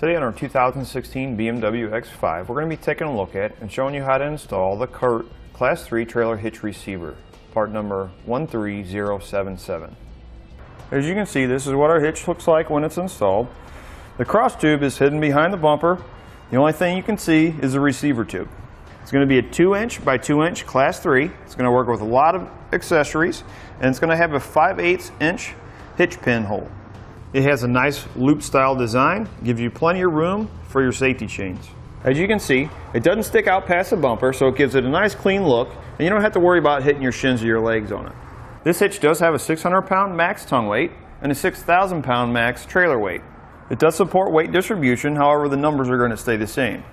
Today on our 2016 BMW X5, we're going to be taking a look at and showing you how to install the Curt Class 3 Trailer Hitch Receiver, part number 13077. As you can see, this is what our hitch looks like when it's installed. The cross tube is hidden behind the bumper. The only thing you can see is the receiver tube. It's going to be a 2-inch by 2-inch Class 3. It's going to work with a lot of accessories, and it's going to have a 5/8 inch hitch pin hole. It has a nice loop style design, gives you plenty of room for your safety chains. As you can see, it doesn't stick out past the bumper, so it gives it a nice clean look, and you don't have to worry about hitting your shins or your legs on it. This hitch does have a 600-pound max tongue weight and a 6,000-pound max trailer weight. It does support weight distribution, however the numbers are going to stay the same.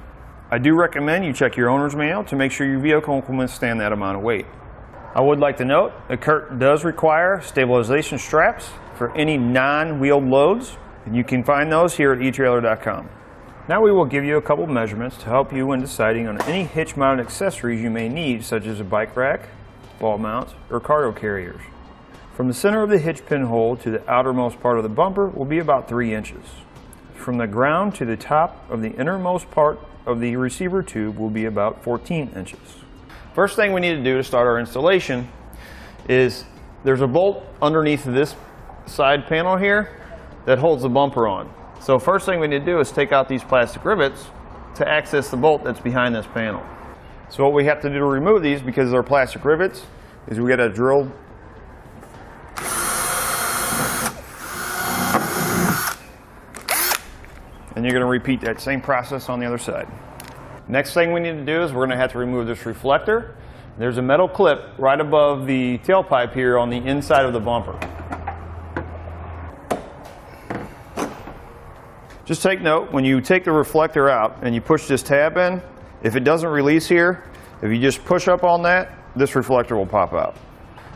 I do recommend you check your owner's manual to make sure your vehicle can withstand that amount of weight. I would like to note that Curt does require stabilization straps for any non-wheeled loads, and you can find those here at etrailer.com. Now we will give you a couple measurements to help you when deciding on any hitch-mounted accessories you may need, such as a bike rack, ball mounts, or cargo carriers. From the center of the hitch pin hole to the outermost part of the bumper will be about 3 inches. From the ground to the top of the innermost part of the receiver tube will be about 14 inches. First thing we need to do to start our installation is there's a bolt underneath this side panel here that holds the bumper on. So first thing we need to do is take out these plastic rivets to access the bolt that's behind this panel. So what we have to do to remove these, because they're plastic rivets, is we got to drill and you're going to repeat that same process on the other side. Next thing we need to do is we're going to have to remove this reflector. There's a metal clip right above the tailpipe here on the inside of the bumper. Just take note, when you take the reflector out and you push this tab in, if it doesn't release here, if you just push up on that, this reflector will pop out.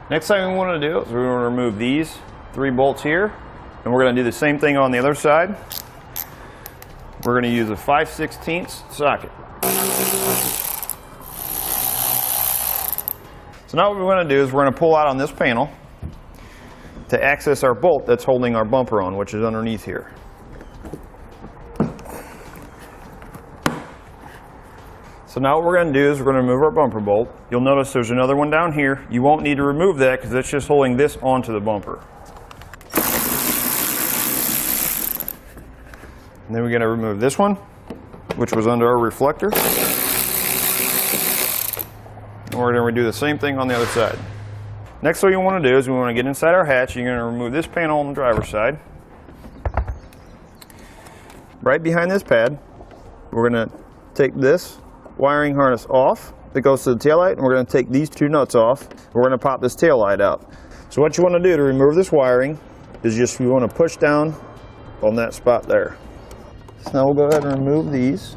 Next thing we want to do is we want to remove these 3 bolts here, and we're going to do the same thing on the other side. We're going to use a 5/16 socket. So now what we're going to do is we're going to pull out on this panel to access our bolt that's holding our bumper on, which is underneath here. So now what we're going to do is we're going to remove our bumper bolt. You'll notice there's another one down here. You won't need to remove that because it's just holding this onto the bumper. And then we're going to remove this one, which was under our reflector. And we're going to do the same thing on the other side. Next thing you want to do is we want to get inside our hatch. You're going to remove this panel on the driver's side. Right behind this pad, we're going to take this wiring harness off that goes to the taillight, and we're going to take these 2 nuts off. We're going to pop this taillight out. So what you want to do to remove this wiring is just you want to push down on that spot there. So now we'll go ahead and remove these.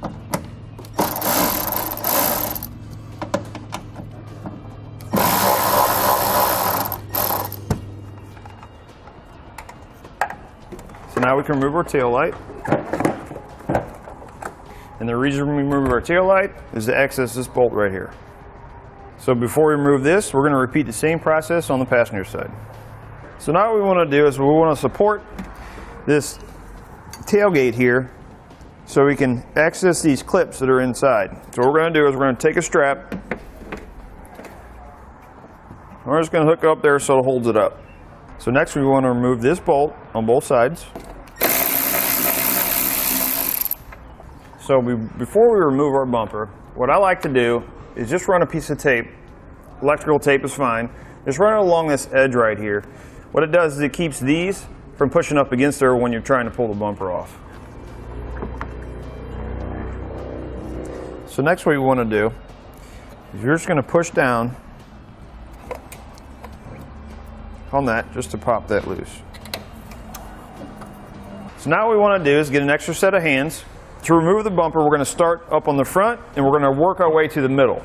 So now we can remove our taillight. And the reason we remove our taillight is to access this bolt right here. So before we remove this, we're going to repeat the same process on the passenger side. So now what we want to do is we want to support this tailgate here so we can access these clips that are inside. So what we're going to do is we're going to take a strap. We're just going to hook it up there so it holds it up. So next we want to remove this bolt on both sides. So before we remove our bumper, what I like to do is just run a piece of tape. Electrical tape is fine. Just run it along this edge right here. What it does is it keeps these from pushing up against there when you're trying to pull the bumper off. So next what you want to do is you're just going to push down on that just to pop that loose. So now what we want to do is get an extra set of hands. To remove the bumper, we're going to start up on the front and we're going to work our way to the middle.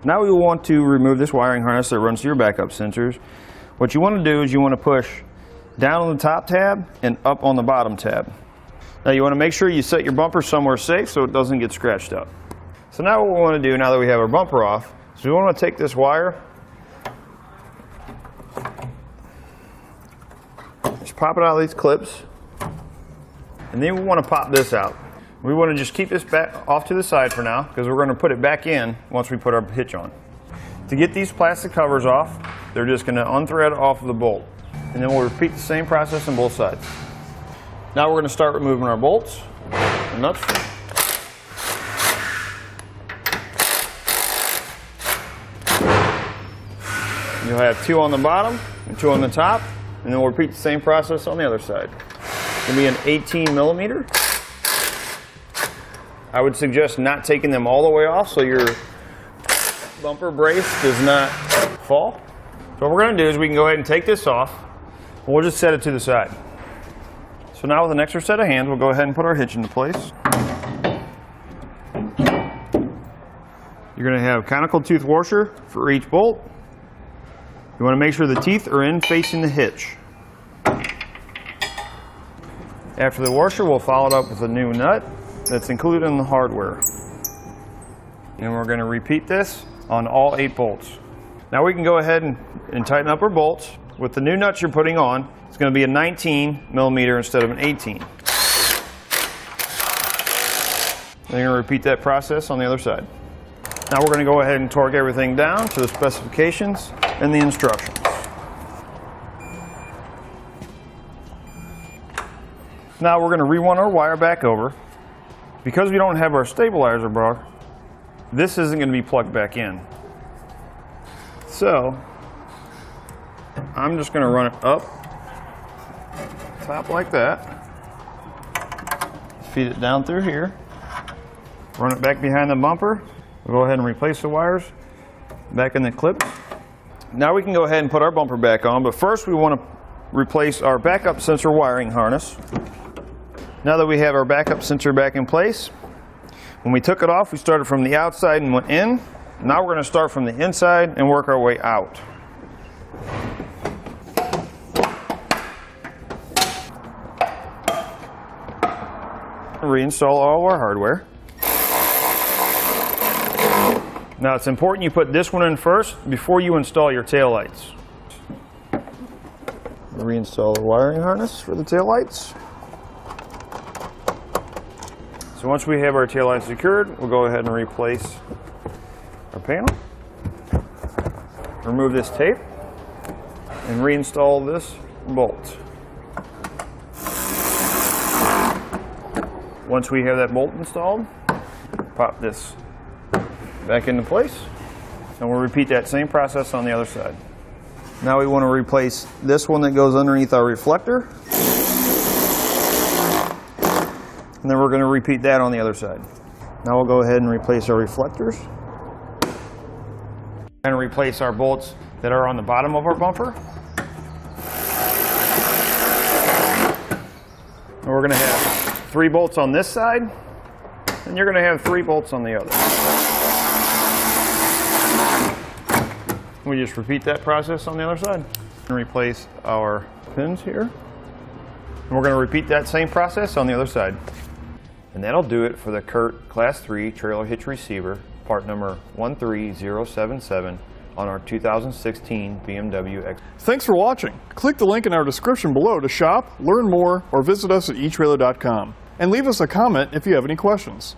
Now we want to remove this wiring harness that runs to your backup sensors. What you want to do is you want to push down on the top tab and up on the bottom tab. Now you want to make sure you set your bumper somewhere safe so it doesn't get scratched up. So now what we want to do, now that we have our bumper off, is we want to take this wire Just pop it out of these clips. And then we want to pop this out. We want to just keep this back off to the side for now because we're going to put it back in once we put our hitch on. To get these plastic covers off, they're just going to unthread off of the bolt. And then we'll repeat the same process on both sides. Now we're going to start removing our bolts and nuts. You'll have 2 on the bottom and 2 on the top, and then we'll repeat the same process on the other side. It's going to be an 18 millimeter. I would suggest not taking them all the way off so your bumper brace does not fall. So what we're going to do is we can go ahead and take this off, and we'll just set it to the side. So now with an extra set of hands, we'll go ahead and put our hitch into place. You're going to have conical tooth washer for each bolt. You want to make sure the teeth are in facing the hitch. After the washer, we'll follow it up with a new nut that's included in the hardware. And we're going to repeat this on all 8 bolts. Now we can go ahead and tighten up our bolts. With the new nuts you're putting on, it's going to be a 19 millimeter instead of an 18. Then you're going to repeat that process on the other side. Now we're going to go ahead and torque everything down to the specifications and the instructions. Now we're going to rerun our wire back over. Because we don't have our stabilizer bar, this isn't going to be plugged back in. So I'm just going to run it up top like that, feed it down through here, run it back behind the bumper. We'll go ahead and replace the wires back in the clip. Now we can go ahead and put our bumper back on, but first we want to replace our backup sensor wiring harness. Now that we have our backup sensor back in place, when we took it off, we started from the outside and went in. Now we're going to start from the inside and work our way out. Reinstall all our hardware. Now it's important you put this one in first before you install your taillights. Reinstall the wiring harness for the taillights. So once we have our taillights secured, we'll go ahead and replace our panel. Remove this tape and reinstall this bolt. Once we have that bolt installed, pop this back into place, and we'll repeat that same process on the other side. Now we want to replace this one that goes underneath our reflector, and then we're going to repeat that on the other side. Now we'll go ahead and replace our reflectors and replace our bolts that are on the bottom of our bumper. And we're going to have 3 bolts on this side, and you're going to have 3 bolts on the other. We just repeat that process on the other side and replace our pins here. And we're going to repeat that same process on the other side. And that'll do it for the Curt Class 3 Trailer Hitch Receiver, part number 13077 on our 2016 BMW X5. Thanks for watching. Click the link in our description below to shop, learn more, or visit us at etrailer.com. And leave us a comment if you have any questions.